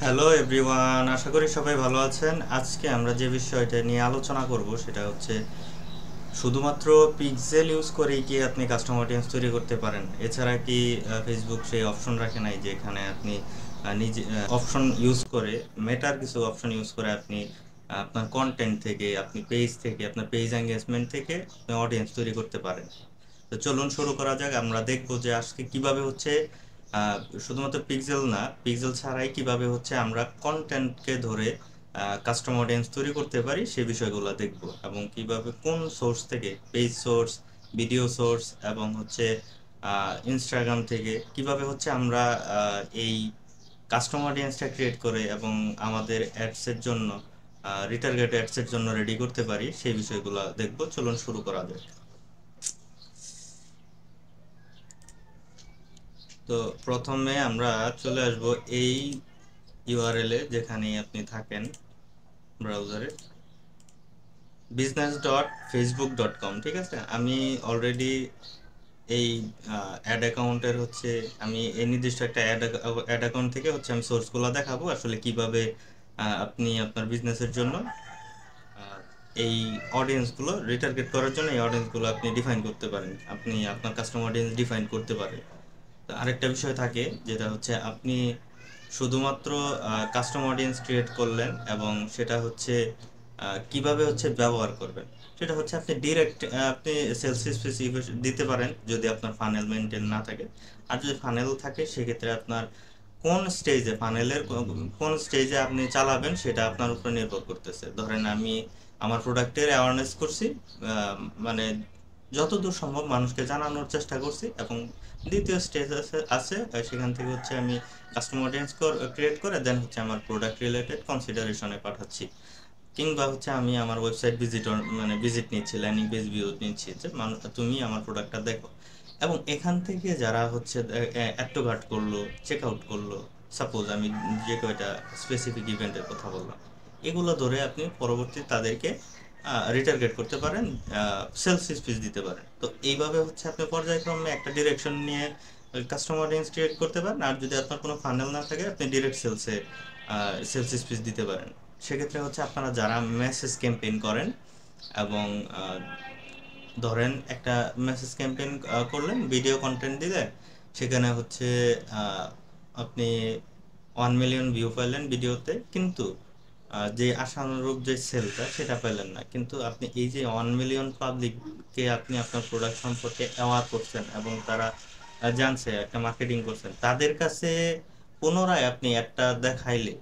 Hello everyone, আশা করি সবাই ভালো আছেন। আজকে আমরা যে বিষয়টা নিয়ে আলোচনা করব সেটা হচ্ছে শুধুমাত্র পিক্সেল ইউজ করেই কি আপনি কাস্টম অডিয়েন্স তৈরি করতে পারেন। এছাড়া কি ফেসবুক সেই অপশন রাখে নাই যে এখানে আপনি নিজে অপশন ইউজ করে, মেটার কিছু অপশন ইউজ করে আপনি আপনার কন্টেন্ট থেকে, আপনি পেজ থেকে, আপনার পেজ এঙ্গেজমেন্ট থেকে আপনি অডিয়েন্স তৈরি করতে পারেন। তো চলুন শুরু করা যাক। আমরা দেখব যে আজকে কিভাবে হচ্ছে আহ, শুধুমাত্র পিক্সেল না, পিক্সেল ছাড়াই কিভাবে হচ্ছে আমরা কন্টেন্টকে ধরে কাস্টম অডিয়েন্স তৈরি করতে পারি সেই বিষয়গুলো দেখব, এবং কিভাবে কোন সোর্স থেকে, পেজ সোর্স, ভিডিও সোর্স এবং হচ্ছে ইনস্টাগ্রাম থেকে কিভাবে হচ্ছে আমরা এই কাস্টম অডিয়েন্সটা ক্রিয়েট করে এবং আমাদের অ্যাডসের জন্য, রিটার্গেট অ্যাডসের জন্য রেডি করতে পারি সেই বিষয়গুলো দেখব। চলুন শুরু করা যাক। তো প্রথমে আমরা চলে আসব এই ইউআরএল এ, যেখানে আপনি থাকেন ব্রাউজারে, business.facebook.com। ঠিক আছে, আমি অলরেডি এই অ্যাড অ্যাকাউন্টের হচ্ছে, আমি এই নির্দিষ্ট একটা অ্যাড অ্যাকাউন্ট থেকে হচ্ছে আমি সোর্সগুলো দেখাবো আসলে কিভাবে আপনি আপনার বিজনেসের জন্য আহ, এই অডিয়েন্সগুলো রিটার্গেট করার জন্য এই অডিয়েন্সগুলো আপনি ডিফাইন করতে পারেন, আপনি আপনার কাস্টমার অডিয়েন্স ডিফাইন করতে পারেন। তো আরেকটা বিষয় থাকে যেটা হচ্ছে আপনি শুধুমাত্র কাস্টম অডিয়েন্স ক্রিয়েট করলেন এবং সেটা হচ্ছে কিভাবে হচ্ছে ব্যবহার করবেন, সেটা হচ্ছে আপনি ডিরেক্ট আপনি সেলস স্পেসিফিকেশন দিতে পারেন যদি আপনার ফানেল মেনটেন না থাকে। আর যদি ফানেল থাকে সেক্ষেত্রে আপনার কোন স্টেজে, ফানেলের কোন স্টেজে আপনি চালাবেন সেটা আপনার উপর নির্ভর করতেছে। ধরেন আমি আমার প্রোডাক্টের অ্যাওয়ারনেস করছি, মানে যতদূর সম্ভব মানুষকে জানানোর চেষ্টা করছি, এবং দ্বিতীয় স্টেজ আছে আছে সেখান থেকে হচ্ছে আমি কাস্টমার অডিয়েন্স ক্রিয়েট করে দেন হচ্ছে আমার প্রোডাক্ট রিলেটেড কনসিডারেশনে পাঠাচ্ছি। কিংবা হচ্ছে আমি আমার ওয়েবসাইট ভিজিটর, মানে ভিজিট নিচ্ছি, ল্যান্ডিং পেজ ভিউ নিচ্ছি যে তুমি আমার প্রোডাক্টটা দেখো। এবং এখান থেকে যারা হচ্ছে অ্যাড টু কার্ট করলো, চেক আউট করলো, সাপোজ আমি যে কয়টা স্পেসিফিক ইভেন্টের কথা বললাম, এগুলো ধরে আপনি পরবর্তী তাদেরকে রিটার্গেট করতে পারেন, সেলস স্পিচ দিতে পারেন। তো এইভাবে হচ্ছে আপনি পর্যায়ক্রমে একটা ডিরেকশন নিয়ে কাস্টমার অডিয়েন্স ক্রিয়েট করতে পারেন। আর যদি আপনার কোনো ফানেল না থাকে আপনি ডিরেক্ট সেলস স্পিচ দিতে পারেন। সেক্ষেত্রে হচ্ছে আপনারা যারা মেসেজ ক্যাম্পেইন করেন এবং ধরেন একটা মেসেজ ক্যাম্পেইন করলেন, ভিডিও কন্টেন্ট দিলে সেখানে হচ্ছে আহ, আপনি 1 মিলিয়ন ভিউ পাইলেন ভিডিওতে, কিন্তু যে আশানুরূপ যে সেলটা সেটা পেলেন না। কিন্তু আপনি এই যে 1 মিলিয়ন পাবলিককে আপনি আপনার প্রোডাক্ট সম্পর্কে অ্যাওয়ার করছেন এবং তারা জানছে, একটা মার্কেটিং করছেন, তাদের কাছে পুনরায় আপনি একটা দেখাইলে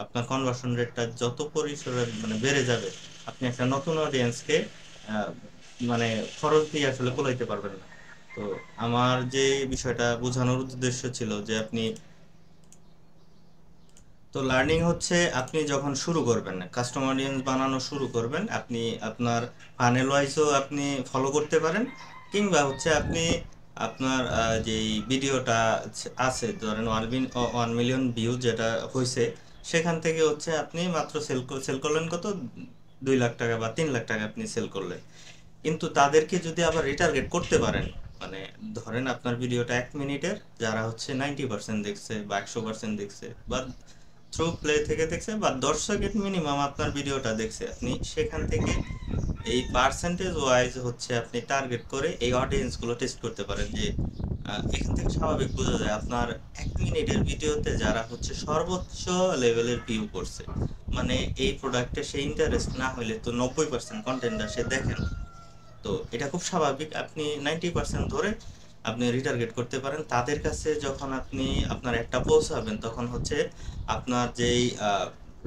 আপনার কনভার্সন রেটটা যত পরিসরে মানে বেড়ে যাবে, আপনি একটা নতুন অডিয়েন্সকে মানে খরচ দিয়ে আসলে কুলাইতে পারবেন না। তো আমার যে বিষয়টা বোঝানোর উদ্দেশ্য ছিল যে আপনি, তো লার্নিং হচ্ছে আপনি যখন শুরু করবেন, কাস্টম অডিয়েন্স বানানো শুরু করবেন, আপনি আপনার ফানেল ওয়াইজও আপনি ফলো করতে পারেন। কিংবা হচ্ছে আপনি আপনার যেই ভিডিওটা আছে, ধরেন 1 মিলিয়ন ভিউ যেটা হয়েছে, সেখান থেকে হচ্ছে আপনি মাত্র সেল করলেন কত, 2 লাখ টাকা বা 3 লাখ টাকা আপনি সেল করলেন। কিন্তু তাদেরকে যদি আবার রিটার্গেট করতে পারেন, মানে ধরেন আপনার ভিডিওটা 1 মিনিটের, যারা হচ্ছে 90% দেখছে বা 100% দেখছে বা থ্রু প্লে থেকে দেখছে বা 10 সেকেন্ড মিনিমাম আপনার ভিডিওটা দেখছে, আপনি সেখান থেকে এই পার্সেন্টেজ ওয়াইজ হচ্ছে আপনি টার্গেট করে এই অডিয়েন্স গুলো টেস্ট করতে পারেন যে এখান থেকে স্বাভাবিক বোঝা যায় আপনার 1 মিনিটের ভিডিওতে যারা হচ্ছে সর্বোচ্চ লেভেলের ভিউ করছে, মানে এই প্রোডাক্টে সে ইন্টারেস্ট না হলে তো 90% কন্টেন্টটা সে দেখে না। তো এটা খুব স্বাভাবিক, আপনি 90% ধরে আপনি রিটার্গেট করতে পারেন তাদের কাছে। যখন আপনি আপনার একটা পৌঁছাবেন তখন হচ্ছে আপনার যেই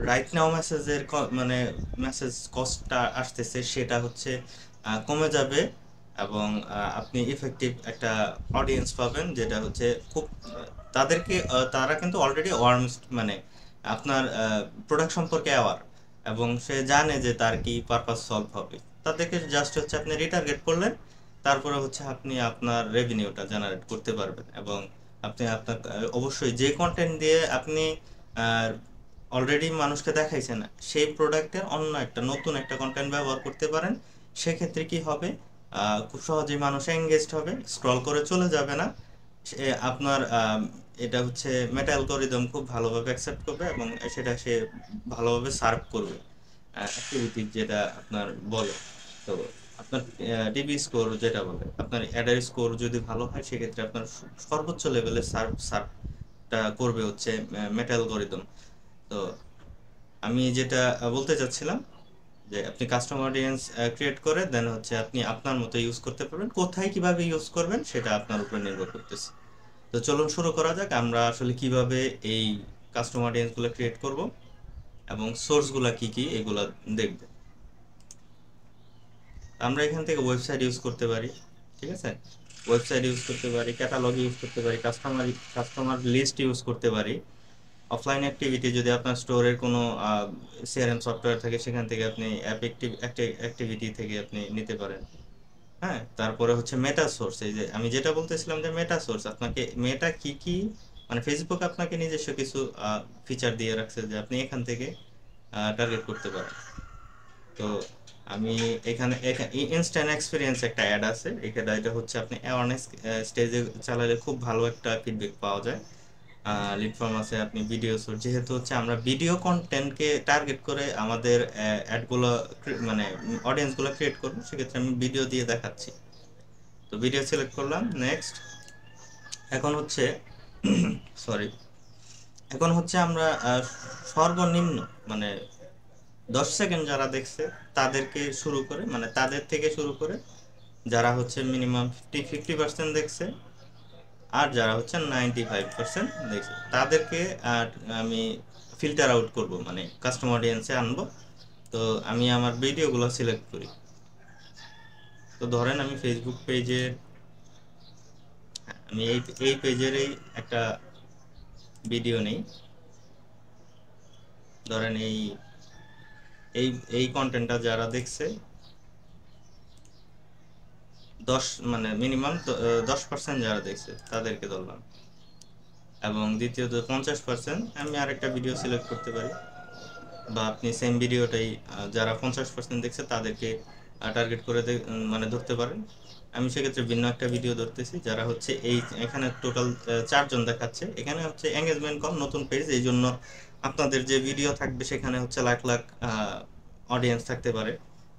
রাইট নাও মেসেজের মানে মেসেজ কস্টটা আসতেছে সেটা হচ্ছে কমে যাবে, এবং আপনি ইফেক্টিভ একটা অডিয়েন্স পাবেন যেটা হচ্ছে খুব তাদেরকে তারা কিন্তু অলরেডি ওয়ার্ম, মানে আপনার প্রোডাক্ট সম্পর্কে অ্যাওয়ার, এবং সে জানে যে তার কি পারপাস সলভ হবে। তাদেরকে জাস্ট হচ্ছে আপনি রিটার্গেট করলেন, তারপরে হচ্ছে আপনি আপনার রেভিনিউটা জেনারেট করতে পারবেন। এবং আপনি আপনার অবশ্যই যে কন্টেন্ট দিয়ে আপনি অলরেডি মানুষকে দেখাইছেন সেই প্রোডাক্টের অন্য একটা নতুন একটা কন্টেন্ট ব্যবহার করতে পারেন। সেক্ষেত্রে কি হবে, খুব সহজেই মানুষ এঙ্গেজড হবে, স্ক্রল করে চলে যাবে না। সে আপনার এটা হচ্ছে মেটা অ্যালগরিদম খুব ভালোভাবে অ্যাকসেপ্ট করবে এবং সেটা সে ভালোভাবে সার্ভ করবে অ্যাক্টিভিটি যেটা আপনার বলে। তো আপনার টিভি স্কোর যেটা বলে, আপনার অ্যাডার স্কোর যদি ভালো হয় সেক্ষেত্রে আপনার সর্বোচ্চ লেভেলে সার্ভটা করবে হচ্ছে মেটা অ্যালগরিদম। তো আমি যেটা বলতে চাচ্ছিলাম যে আপনি কাস্টমার অডিয়েন্স ক্রিয়েট করে দেন হচ্ছে আপনি আপনার মতো ইউজ করতে পারবেন, কোথায় কিভাবে ইউজ করবেন সেটা আপনার উপর নির্ভর করতেছে। তো চলুন শুরু করা যাক, আমরা আসলে কিভাবে এই কাস্টমার অডিয়েন্স গুলো ক্রিয়েট করব এবং সোর্স গুলা কি কি এগুলা দেখব। আমরা এখান থেকে ওয়েবসাইট ইউজ করতে পারি, ঠিক আছে, ওয়েবসাইট ইউজ করতে পারি, ক্যাটালগ ইউজ করতে পারি, কাস্টমার লিস্ট ইউজ করতে পারি। অফলাইন অ্যাক্টিভিটি যদি আপনার স্টোরের কোনো সিআরএম সফটওয়্যার থাকে সেখান থেকে আপনি অ্যাপ অ্যাক্টিভিটি থেকে আপনি নিতে পারেন। হ্যাঁ, তারপরে হচ্ছে মেটা সোর্স, এই যে আমি যেটা বলতেছিলাম যে মেটা সোর্স আপনাকে মেটা কি কি, মানে ফেসবুক আপনাকে নিজস্ব কিছু ফিচার দিয়ে রাখছে যে আপনি এখান থেকে টার্গেট করতে পারেন। তো আমি এখানে ইনস্ট্যান্ট এক্সপিরিয়েন্স একটা অ্যাড আছে এখানে, এটা হচ্ছে আপনি অ্যাওয়ারনেস স্টেজে চালালে খুব ভালো একটা ফিডব্যাক পাওয়া যায়। লিড ফর্ম আছে, আপনি ভিডিও সোর্স, যেহেতু হচ্ছে আমরা ভিডিও কন্টেন্টকে টার্গেট করে আমাদের অ্যাডগুলো মানে অডিয়েন্সগুলো ক্রিয়েট করবো, সেক্ষেত্রে আমি ভিডিও দিয়ে দেখাচ্ছি। তো ভিডিও সিলেক্ট করলাম, নেক্সট। এখন হচ্ছে সরি, এখন হচ্ছে আমরা সর্বনিম্ন মানে 10 সেকেন্ড যারা দেখছে তাদেরকে শুরু করে, মানে তাদের থেকে শুরু করে যারা হচ্ছে মিনিমাম 50% দেখছে আর যারা হচ্ছে 95% দেখছে তাদেরকে আমি ফিল্টার আউট করব, মানে কাস্টমার অডিয়েন্সে আনবো। তো আমি আমার ভিডিওগুলো সিলেক্ট করি। তো ধরেন আমি ফেসবুক পেজে, আমি এই পেজেরই একটা ভিডিও নেই। ধরেন এই এই এই কন্টেন্টটা যারা দেখছে 10, মানে মিনিমাম 10% যারা দেখছে তাদেরকে ধরলাম, এবং দ্বিতীয়ত 50% আমি আরেকটা ভিডিও সিলেক্ট করতে পারি, বা আপনি সেম ভিডিওটাই যারা 50% দেখছে তাদেরকে টার্গেট করে মানে ধরতে পারেন। আমি সেক্ষেত্রে ভিন্ন একটা ভিডিও ধরতেছি যারা হচ্ছে এই এখানে টোটাল 4 জন দেখাচ্ছে, এখানে হচ্ছে এঙ্গেজমেন্ট কম, নতুন পেজ, এই জন্য আপনাদের যে ভিডিও থাকবে সেখানে হচ্ছে লাখ লাখ অডিয়েন্স থাকতে পারে।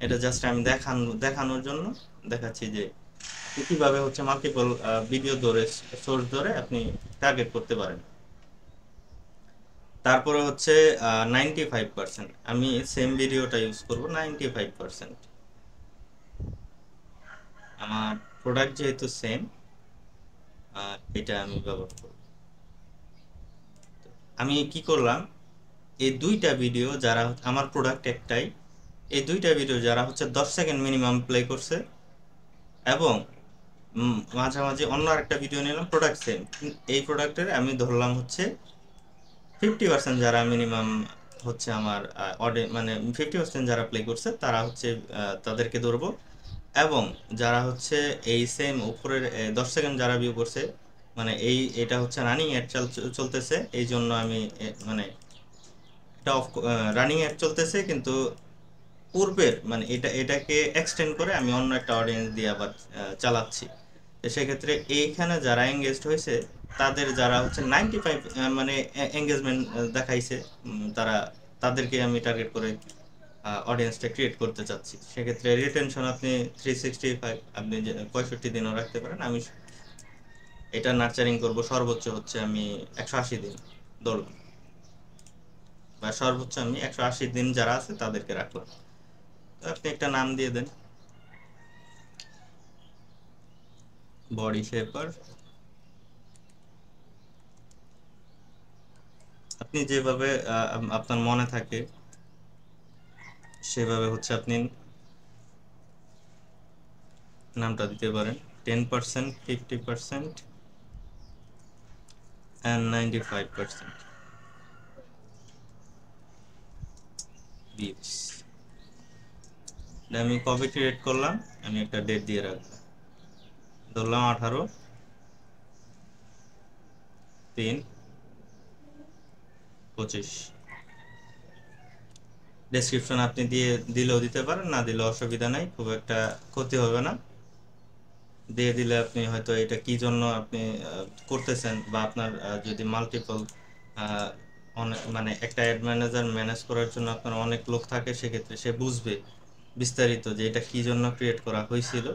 এটা জাস্ট আমি দেখানোর জন্য দেখাচ্ছি যে কিভাবে হচ্ছে মাল্টিপল ভিডিও ধরে, সোর্স ধরে আপনি টার্গেট করতে পারেন। তারপরে হচ্ছে 95%, আমি সেম ভিডিওটা ইউজ করব 95%। আমার প্রোডাক্ট যেহেতু সেম, এটা আমি ব্যবহার করব। আমি কি করলাম, এই দুইটা ভিডিও যারা, আমার প্রোডাক্ট একটাই, এই দুইটা ভিডিও যারা হচ্ছে 10 সেকেন্ড মিনিমাম প্লে করছে এবং মাঝামাঝি অন্য আরেকটা ভিডিও নিলাম প্রোডাক্ট সেম, এই প্রোডাক্টের আমি ধরলাম হচ্ছে 50% যারা মিনিমাম হচ্ছে আমার মানে 50% যারা প্লে করছে তারা হচ্ছে তাদেরকে ধরবো, এবং যারা হচ্ছে এই সেম উপরের 10 সেকেন্ড যারা ভিউ করছে, মানে এটা হচ্ছে রানিং অ্যাড চলতেছে, এই জন্য আমি মানে এটা অফ, রানিং অ্যাড চলতেছে কিন্তু পূর্বের মানে এটাকে এক্সটেন্ড করে আমি অন্য একটা অডিয়েন্স দিয়ে আবার চালাচ্ছি। তো সেক্ষেত্রে এইখানে যারা এঙ্গেজড হয়েছে তাদের যারা হচ্ছে 95 মানে এঙ্গেজমেন্ট দেখাইছে, তারা তাদেরকে আমি টার্গেট করে অডিয়েন্সটা ক্রিয়েট করতে চাচ্ছি। সেক্ষেত্রে রিটেনশন আপনি 365, আপনি 65 দিনও রাখতে পারেন। আমি এটা নার্চারিং করব সর্বোচ্চ হচ্ছে আমি 180 দিন ধরলাম, বা সর্বোচ্চ আমি 180 দিন যারা আছে তাদেরকে রাখলাম। তো আপনি একটা নাম দিয়ে দেন, বডি শেপার, আপনি যেভাবে আপনার মনে থাকে সেভাবে হচ্ছে আপনি নামটা দিতে পারেন। 10%, 50% অ্যান্ড 95% ভিউস। আমি কপি ক্রিয়েট করলাম, আমি একটা ডেট দিয়ে রাখবো, ধরলাম 18/3/25। ডেসক্রিপশন আপনি দিলেও দিতে পারেন, না দিলেও অসুবিধা নাই, খুব একটা ক্ষতি হবে না। দিয়ে দিলে আপনি হয়তো এটা কি জন্য আপনি করতেছেন, বা আপনার যদি মাল্টিপল অনেক মানে একটা অ্যাড ম্যানেজার ম্যানেজ করার জন্য আপনার অনেক লোক থাকে, সেক্ষেত্রে সে বুঝবে বিস্তারিত যে এটা কি জন্য ক্রিয়েট করা হয়েছিল,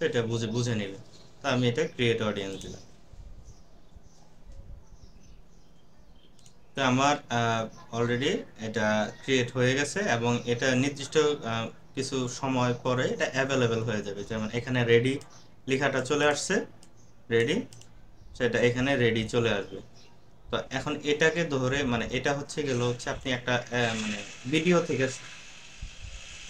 এটা বুঝে বুঝে নেবে। তা আমি এটা ক্রিয়েট অডিয়েন্স দিলাম। তো আমার অলরেডি এটা ক্রিয়েট হয়ে গেছে, এবং এটা নির্দিষ্ট আহ, কিছু সময় পরে এটা অ্যাভেলেবেল হয়ে যাবে। যেমন এখানে রেডি লেখাটা চলে আসছে, রেডি, সেটা এখানে রেডি চলে আসবে। তো এখন এটাকে ধরে মানে এটা হচ্ছে গেল হচ্ছে আপনি একটা মানে ভিডিও থেকে,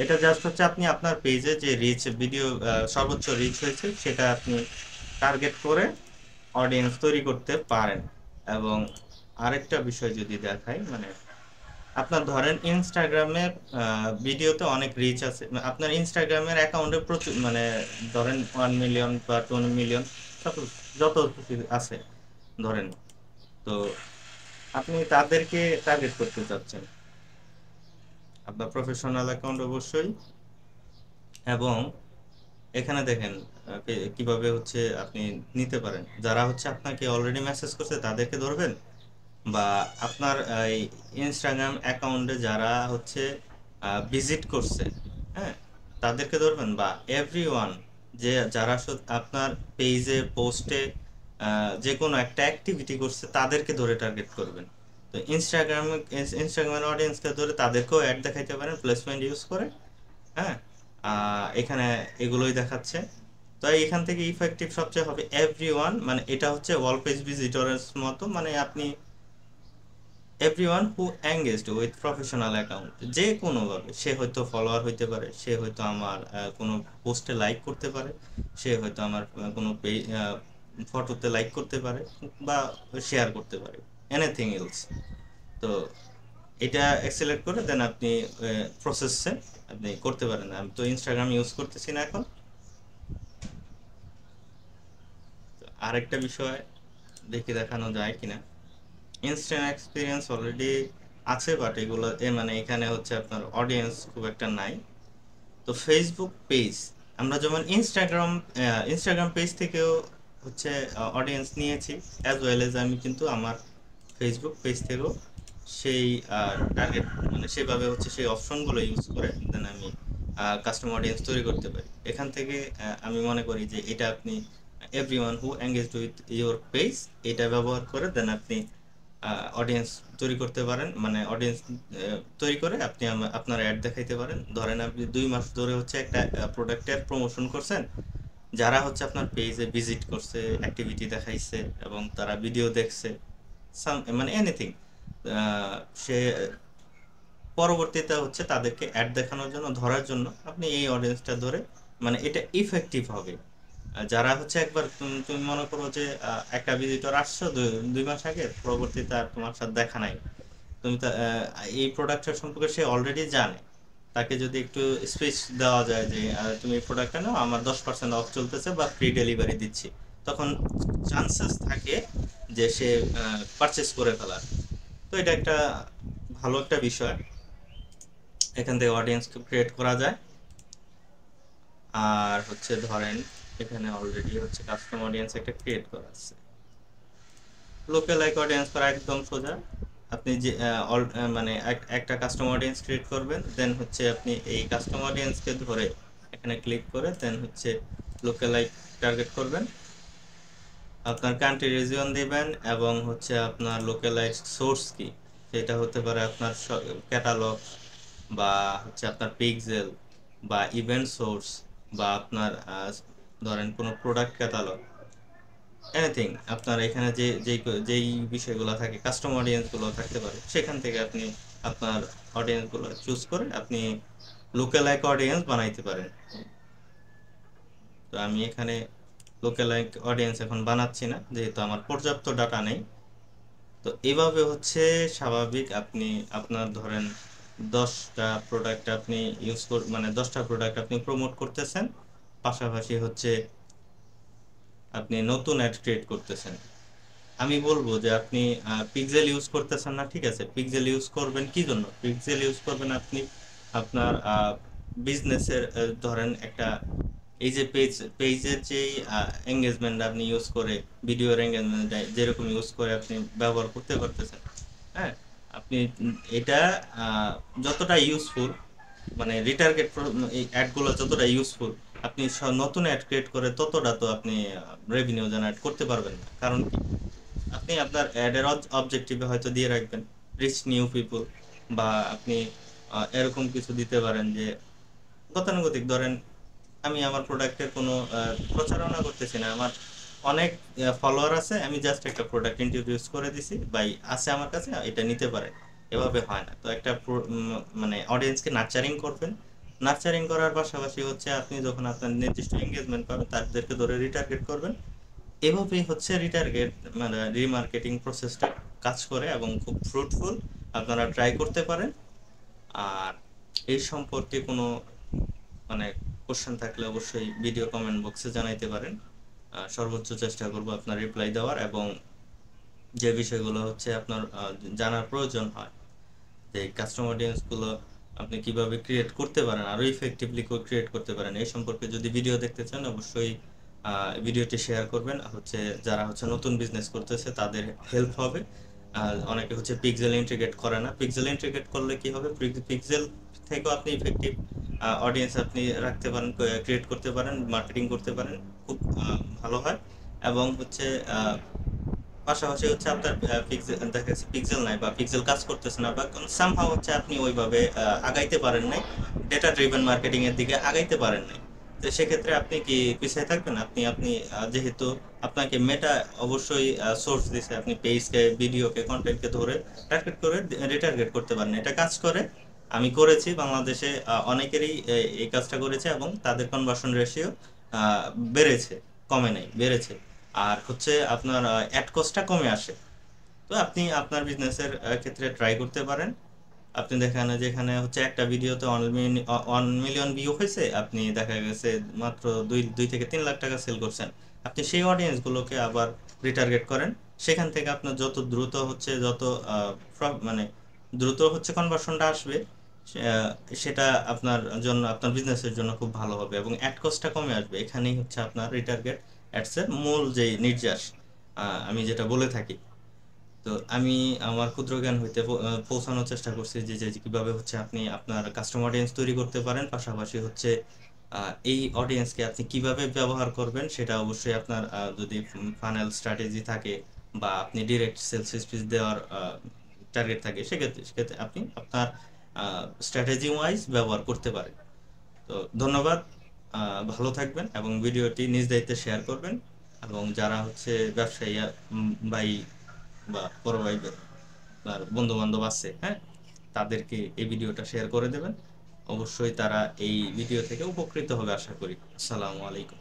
এটা জাস্ট হচ্ছে আপনি আপনার পেজে যে রিচ ভিডিও সর্বোচ্চ রিচ হয়েছে সেটা আপনি টার্গেট করে অডিয়েন্স তৈরি করতে পারেন। এবং আরেকটা বিষয় যদি দেখাই, মানে আপনার ধরেন ইনস্টাগ্রামের ভিডিওতে অনেক রিচ আছে, আপনার ইনস্টাগ্রামের অ্যাকাউন্টে প্রচুর মানে ধরেন 1 মিলিয়ন বা 2 মিলিয়ন যত কিছু আছে ধরেন। তো আপনি তাদেরকে টার্গেট করতে চাচ্ছেন আপনার প্রফেশনাল অ্যাকাউন্ট অবশ্যই। এবং এখানে দেখেন কিভাবে হচ্ছে আপনি নিতে পারেন, যারা হচ্ছে আপনাকে অলরেডি মেসেজ করছে তাদেরকে ধরবেন, বা আপনার এই ইনস্টাগ্রাম অ্যাকাউন্টে যারা হচ্ছে ভিজিট করছে, হ্যাঁ, তাদেরকে ধরবেন, বা এভরিওয়ান যে যারা আপনার পেজে পোস্টে যে কোনো একটা অ্যাক্টিভিটি করছে তাদেরকে ধরে টার্গেট করবেন। তো ইনস্টাগ্রামের অডিয়েন্সকে ধরে তাদেরকেও অ্যাড দেখাইতে পারেন প্লেসমেন্ট ইউজ করে। হ্যাঁ, এখানে এগুলোই দেখাচ্ছে। তো এখান থেকে ইফেক্টিভ সবচেয়ে হবে এভরিওয়ান, মানে এটা হচ্ছে অল পেজ ভিজিটরের মতো, মানে আপনি everyone who engaged with professional account, যে কোনোভাবে সে হয়তো ফলোয়ার হইতে পারে, সে হয়তো আমার কোনো পোস্টে লাইক করতে পারে, সে হয়তো আমার কোনো ফটোতে লাইক করতে পারে, বা শেয়ার করতে পারে, এনিথিং এলস। তো এটা সিলেক্ট করে দেন আপনি প্রসেসে আপনি করতে পারেন। আমি তো ইনস্টাগ্রাম ইউজ করতেছি না এখন। তো আরেকটা বিষয় দেখে দেখানো যায় কিনা, ইনস্ট্যান্ট এক্সপিরিয়েন্স অলরেডি আছে, বাট এগুলো মানে এখানে হচ্ছে আপনার অডিয়েন্স খুব একটা নাই। তো ফেসবুক পেজ, আমরা যেমন ইনস্টাগ্রাম পেজ থেকেও হচ্ছে অডিয়েন্স নিয়েছি, অ্যাজ ওয়েল এজ আমি কিন্তু আমার ফেসবুক পেজ থেকেও সেই টার্গেট মানে সেভাবে হচ্ছে সেই অপশনগুলো ইউজ করে দেন আমি কাস্টমার অডিয়েন্স তৈরি করতে পারি। এখান থেকে আমি মনে করি যে এটা আপনি everyone who engaged with your page, এটা ব্যবহার করে দেন আপনি অডিয়েন্স তৈরি করতে পারেন, মানে অডিয়েন্স তৈরি করে আপনি আপনার অ্যাড দেখাইতে পারেন। ধরেন আপনি 2 মাস ধরে হচ্ছে একটা প্রোডাক্টের প্রমোশন করছেন, যারা হচ্ছে আপনার পেজে ভিজিট করছে, অ্যাক্টিভিটি দেখাইছে, এবং তারা ভিডিও দেখছে, মানে এনিথিং, সে পরবর্তীতে হচ্ছে তাদেরকে অ্যাড দেখানোর জন্য ধরার জন্য আপনি এই অডিয়েন্সটা ধরে, মানে এটা ইফেক্টিভ হবে। যারা হচ্ছে একবার তুমি মনে করো যে একটা ভিজিটর আসছো 2 মাস আগে, পরবর্তীতে আর তোমার সাথে দেখা নাই, তুমি এই প্রোডাক্টটা সম্পর্কে সে অলরেডি জানে, তাকে যদি একটু স্পেস দেওয়া যায় যে তুমি এই প্রোডাক্টটা নাও, আমার 10% অফ চলতেছে বা ফ্রি ডেলিভারি দিচ্ছি, তখন চান্সেস থাকে যে সে পারচেস করে ফেলার। তো এটা একটা ভালো একটা বিষয়, এখান থেকে অডিয়েন্স ক্রিয়েট করা যায়। আর হচ্ছে ধরেন এখানে অলরেডি হচ্ছে কাস্টম অডিয়েন্স একটা ক্রিয়েট করা আছে। লোকাল লাইক অডিয়েন্স করা একদম সোজা। আপনি যে মানে একটা কাস্টম অডিয়েন্স ক্রিয়েট করবেন, দেন হচ্ছে আপনি এই কাস্টম অডিয়েন্সকে ধরে এখানে ক্লিক করে দেন হচ্ছে লোকাল লাইক টার্গেট করবেন, আপনার কান্ট্রি রিজিয়ন দিবেন, এবং হচ্ছে আপনার লোকালাইজড সোর্স কি, সেটা হতে পারে আপনার ক্যাটালগ, বা হচ্ছে আপনার পিক্সেল, বা ইভেন্ট সোর্স, বা আপনার ধরেন কোনো প্রোডাক্ট ক্যাটালগ, এনিথিং আপনার এখানে যে যেই বিষয়গুলো থাকে, কাস্টম অডিয়েন্সগুলো থাকতে পারে, সেখান থেকে আপনি আপনার অডিয়েন্সগুলো চুজ করে আপনি লোকালাইক অডিয়েন্স বানাইতে পারেন। তো আমি এখানে লোকালাইক অডিয়েন্স এখন বানাচ্ছি না, যেহেতু আমার পর্যাপ্ত ডাটা নেই। তো এভাবে হচ্ছে স্বাভাবিক আপনি আপনার ধরেন 10টা প্রোডাক্ট আপনি মানে 10টা প্রোডাক্ট আপনি প্রমোট করতেছেন, পাশাপাশি হচ্ছে আপনি নতুন অ্যাড ক্রিয়েট করতেছেন। আমি বলবো যে আপনি পিক্সেল ইউজ করতেছেন না, ঠিক আছে, পিক্সেল ইউজ করবেন কি জন্য, পিক্সেল ইউজ করবেন আপনি আপনার বিজনেসের ধরেন একটা এই যে পেজের যে এঙ্গেজমেন্ট আপনি ইউজ করে, ভিডিওর এঙ্গেজমেন্ট যেরকম ইউজ করে আপনি ব্যবহার করতে পারতেছেন, হ্যাঁ, আপনি এটা যতটা ইউজফুল, মানে রিটার্গেট, এই অ্যাডগুলো যতটা ইউজফুল, আপনি নতুন অ্যাড ক্রিয়েট করে ততটা তো আপনি রেভিনিউ জেনারেট করতে পারবেন না। কারণ কি, আপনি আপনার অ্যাডের অবজেক্টিভে হয়তো দিয়ে রাখবেন রিচ নিউ পিপল, বা আপনি এরকম কিছু দিতে পারেন যে গতানুগতিক, ধরেন আমি আমার প্রোডাক্টের কোনো প্রচারণা করতেছি না, আমার অনেক ফলোয়ার আছে, আমি জাস্ট একটা প্রোডাক্ট ইন্ট্রোডিউস করে দিছি, ভাই আছে আমার কাছে, এটা নিতে পারে, এভাবে হয় না। তো একটা মানে অডিয়েন্সকে নার্চারিং করবেন। নার্চারিং করার পাশাপাশি হচ্ছে আপনি যখন আপনার নির্দিষ্ট এঙ্গেজমেন্ট পাবেন তাদেরকে ধরে রিটার্গেট করবেন। এভাবেই হচ্ছে রিটার্গেট মানে রিমার্কেটিং প্রসেসটা কাজ করে এবং খুব ফ্রুটফুল। আপনারা ট্রাই করতে পারেন। আর এই সম্পর্কে কোনো মানে কোশ্চেন থাকলে অবশ্যই ভিডিও কমেন্ট বক্সে জানাইতে পারেন। সর্বোচ্চ চেষ্টা করব আপনার রিপ্লাই দেওয়ার, এবং যে বিষয়গুলো হচ্ছে আপনার জানার প্রয়োজন হয়, যে কাস্টমার অডিয়েন্সগুলো আপনি কিভাবে ক্রিয়েট করতে পারেন, আরো ইফেক্টিভলি ক্রিয়েট করতে পারেন, এই সম্পর্কে যদি ভিডিও দেখতে চান অবশ্যই ভিডিওটি শেয়ার করবেন। হচ্ছে যারা হচ্ছে নতুন বিজনেস করতেছে তাদের হেল্প হবে। অনেকে হচ্ছে পিক্সেল ইন্টিগ্রেট করে না, পিক্সেল ইন্টিগ্রেট করলে কি হবে, পিক্সেল থেকেও আপনি ইফেক্টিভ অডিয়েন্স আপনি রাখতে পারেন, ক্রিয়েট করতে পারেন, মার্কেটিং করতে পারেন, খুব ভালো হয়। এবং হচ্ছে পাশাপাশি হচ্ছে আপনার পিক্সেল দেখা যাচ্ছে পিক্সেল নাই বা পিক্সেল কাজ করতেছে না, বা সামহাও হচ্ছে আপনি ওইভাবে আগাইতে পারেন নাই, ডেটা ড্রিভেন মার্কেটিং এর দিকে আগাইতে পারেন নাই। তো সেক্ষেত্রে আপনি কি পিছিয়ে থাকবেন? আপনি আপনি যেহেতু আপনাকে মেটা অবশ্যই সোর্স দিছে, আপনি পেজকে, ভিডিওকে, কন্টেন্টকে ধরে টার্গেট করে রিটার্গেট করতে পারেন, এটা কাজ করে। আমি করেছি বাংলাদেশে, অনেকেরই এই কাজটা করেছে এবং তাদের কনভার্সন রেশিও বেড়েছে, কমে নাই, বেড়েছে। আর হচ্ছে আপনার অ্যাড কস্টটা কমে আসে। তো আপনি আপনার বিজনেসের ক্ষেত্রে ট্রাই করতে পারেন। আপনি দেখেন যে এখানে হচ্ছে একটা ভিডিওতে 1 মিলিয়ন ভিউ হয়েছে, আপনি দেখা গেছে মাত্র 2 থেকে 3 লাখ টাকা সেল করছেন। আপনি সেই অডিয়েন্সগুলোকে আবার রিটার্গেট করেন, সেখান থেকে আপনার যত দ্রুত হচ্ছে, যত মানে দ্রুত হচ্ছে কনভার্সনটা আসবে, সেটা আপনার জন্য, আপনার বিজনেসের জন্য খুব ভালো হবে এবং অ্যাড কস্টটা কমে আসবে। এখানেই হচ্ছে আপনার রিটার্গেট অ্যাডসের মূল যে নির্যাস, আমি যেটা বলে থাকি। তো আমি আমার ক্ষুদ্র জ্ঞান হইতে পৌঁছানোর চেষ্টা করছি যে যে কিভাবে হচ্ছে আপনি আপনার কাস্টমার অডিয়েন্স তৈরি করতে পারেন, পাশাপাশি হচ্ছে এই অডিয়েন্সকে আপনি কিভাবে ব্যবহার করবেন সেটা অবশ্যই আপনার যদি ফানেল স্ট্র্যাটেজি থাকে বা আপনি ডিরেক্ট সেলস স্পিচ দেওয়ার টার্গেট থাকে, সেক্ষেত্রে আপনি আপনার স্ট্র্যাটেজি ওয়াইজ ব্যবহার করতে পারেন। তো ধন্যবাদ, ভালো থাকবেন এবং ভিডিওটি নিজ দায়িত্বে শেয়ার করবেন। এবং যারা হচ্ছে ব্যবসায়ী ভাই বা বড় ভাই আর বন্ধু বান্ধব আছে, হ্যাঁ, তাদেরকে এই ভিডিওটা শেয়ার করে দেবেন। অবশ্যই তারা এই ভিডিও থেকে উপকৃত হবে আশা করি। আসসালামু আলাইকুম।